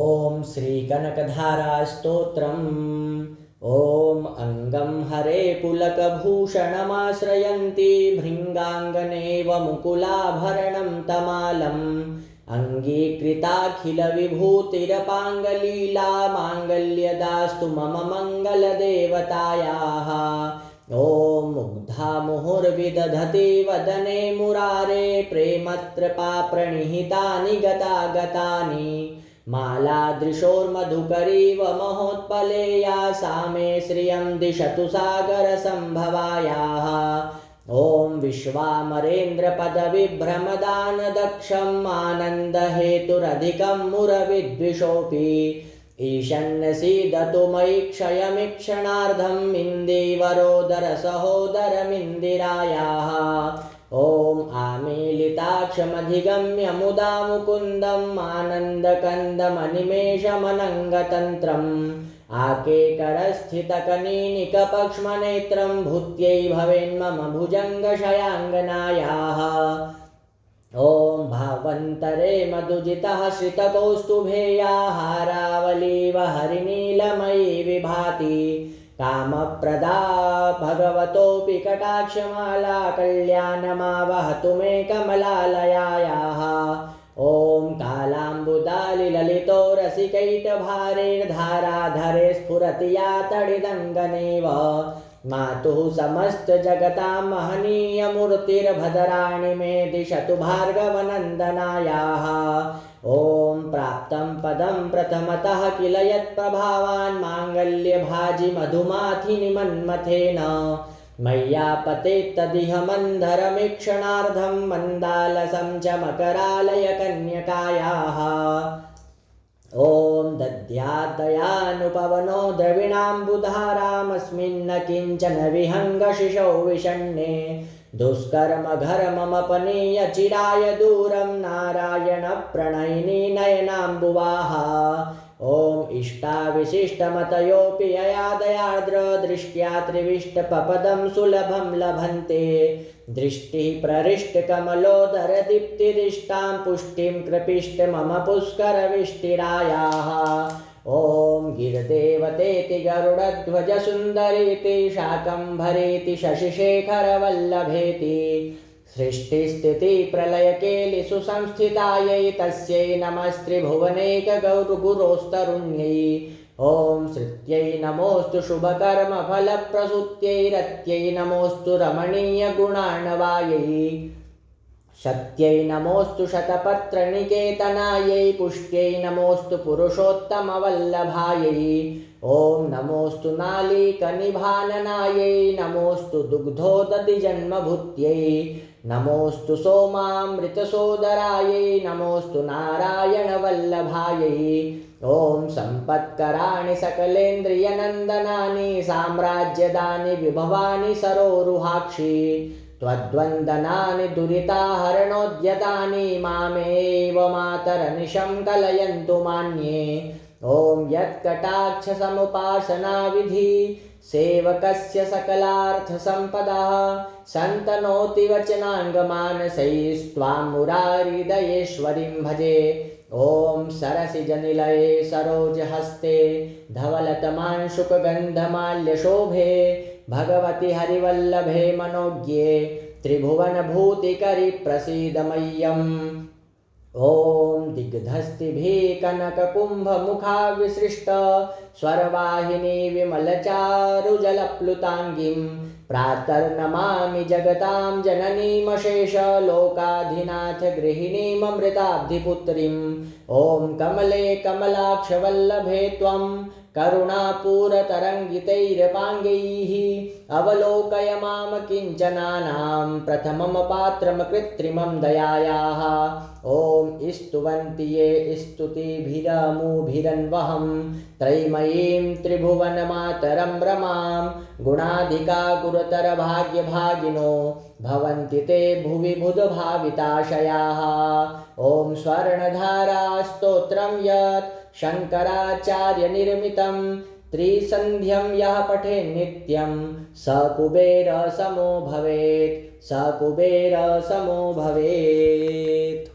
ॐ श्रीकनकधारास्तोत्रम्। ॐ अङ्गं हरे पुलकभूषणमाश्रयन्ती भृङ्गाङ्गनेव मुकुलाभरणं तमालम् अङ्गीकृताखिलविभूतिरपाङ्गलीला माङ्गल्यदास्तु मम मङ्गलदेवतायाः। ॐ मुग्धा मुहुर्विदधति वदने मुरारे प्रेमत्रपा प्रणिहितानि गतागतानि मालादृशोर्मधुकरीव महोत्पलेया सा मे श्रियं दिशतु सागरसम्भवायाः। ॐ विश्वामरेन्द्रपदविभ्रमदानदक्षम् आनन्दहेतुरधिकं मुरविद्विषोऽपि ईशन्यसीदतु मयि क्षयमीक्षणार्धम् इन्दीवरोदरसहोदरमिन्दिरायाः। ॐ आमीलिताक्षमधिगम्य मुदा मुकुन्दम् आनन्दकन्दमनिमेषमनङ्गतन्त्रम् आकेकरस्थितकनीनिकपक्ष्मनेत्रं भूत्यै भवेन्मम भुजङ्गशयाङ्गनायाः। ॐ भावन्तरे मधुजितः श्रितकौस्तुभेया हारावलीव हरिनीलमयी विभाति कामप्रदा भगवतोऽपि कटाक्षमाला कल्याणमावहतु मे कमलालयायाः। ॐ कालाम्बुदालिललितो रसिकैटभारेर्धाराधरे स्फुरति या तडिदङ्गनेव मातुः समस्तजगतां महनीयमूर्तिर्भद्राणि मे दिशतु भार्गवनन्दनायाः। ॐ प्राप्तं पदं प्रथमतः किल यत्प्रभावान् माङ्गल्यभाजि मधुमाथिनि मन्मथेन मय्या पतेत्तदिह मन्धरमीक्षणार्धं मन्दालसं च मकरालय कन्यकायाः। ॐ दद्यादयानुपवनो द्रविणाम्बुधारामस्मिन्न किञ्चन विहङ्गशिशौ विषण्णे दुष्कर्मघर्ममपनीय चिराय दूरं नारायणप्रणयिनी नयनाम्बुवाः। ॐ इष्टाविशिष्टमतयोऽपि ययादयार्द्रदृष्ट्या त्रिविष्टपपदं सुलभं लभन्ते दृष्टिः प्रहृष्टकमलोदरदीप्तिदिष्टां पुष्टिं कृपिष्ट मम पुष्करविष्टिरायाः। ॐ गिरिदेवतेति गरुडध्वजसुन्दरीति शाकम्भरीति शशिशेखरवल्लभेति सृष्टिस्थितिप्रलयकेलिषु संस्थितायै तस्यै नमस्त्रिभुवनैकगौरगुरोस्तरुण्यै। ॐ श्रुत्यै नमोऽस्तु शुभकर्मफलप्रसूत्यै रत्यै नमोऽस्तु रमणीयगुणार्णवायै शक्त्यै नमोऽस्तु शतपत्रनिकेतनायै पुष्ट्यै नमोऽस्तु पुरुषोत्तमवल्लभायै। ॐ नमोऽस्तु नालीकनिभाननायै नमोऽस्तु दुग्धोदधिजन्मभूत्यै नमोऽस्तु सोमामृतसोदरायै नमोऽस्तु नारायणवल्लभायै। ॐ सम्पत्कराणि सकलेन्द्रियनन्दनानि साम्राज्यदानि विभवानि सरोरुहाक्षि त्वद्वन्दनानि दुरिताहरणोद्यतानि मामेव मातरनिशं कलयन्तु मान्ये। ॐ यत्कटाक्षसमुपासनाविधि सेवकस्य सकलार्थसम्पदः सन्तनोति वचनाङ्गमानसैस्त्वां मुरारिहृदयेश्वरीं भजे। ॐ सरसिजनिलये सरोजहस्ते धवलतमांशुकगन्धमाल्यशोभे भगवति हरिवल्लभे मनोज्ञे त्रिभुवनभूतिकरि प्रसीद मह्यम्। ॐ दिग्धस्तिभिः कनककुम्भमुखाविसृष्ट स्वरवाहिनी विमलचारुजलप्लुताङ्गीं प्रातर्नमामि जगतां जननीमशेष लोकाधिनाथ गृहिणीममृताब्धिपुत्रीम्। ॐ कमले कमलाक्षवल्लभे त्वं करुणापूरतरङ्गितैरपाङ्गैः अवलोकय मां किञ्चनानां प्रथमं पात्रं कृत्रिमं दयायाः। ॐ स्तुवन्ति ये स्तुतिभिरमुभिरन्वहं त्रैमयीं त्रिभुवनमातरं रमां गुणाधिका गुरुतरभाग्यभागिनो भवन्ति ते भुवि बुधभाविताशयाः। ॐ स्वर्णधारास्तोत्रं यत् शङ्कराचार्यनिर्मितं त्रिसन्ध्यं यः पठेन्नित्यं स कुबेरसमो भवेत् स कुबेरसमो भवेत्।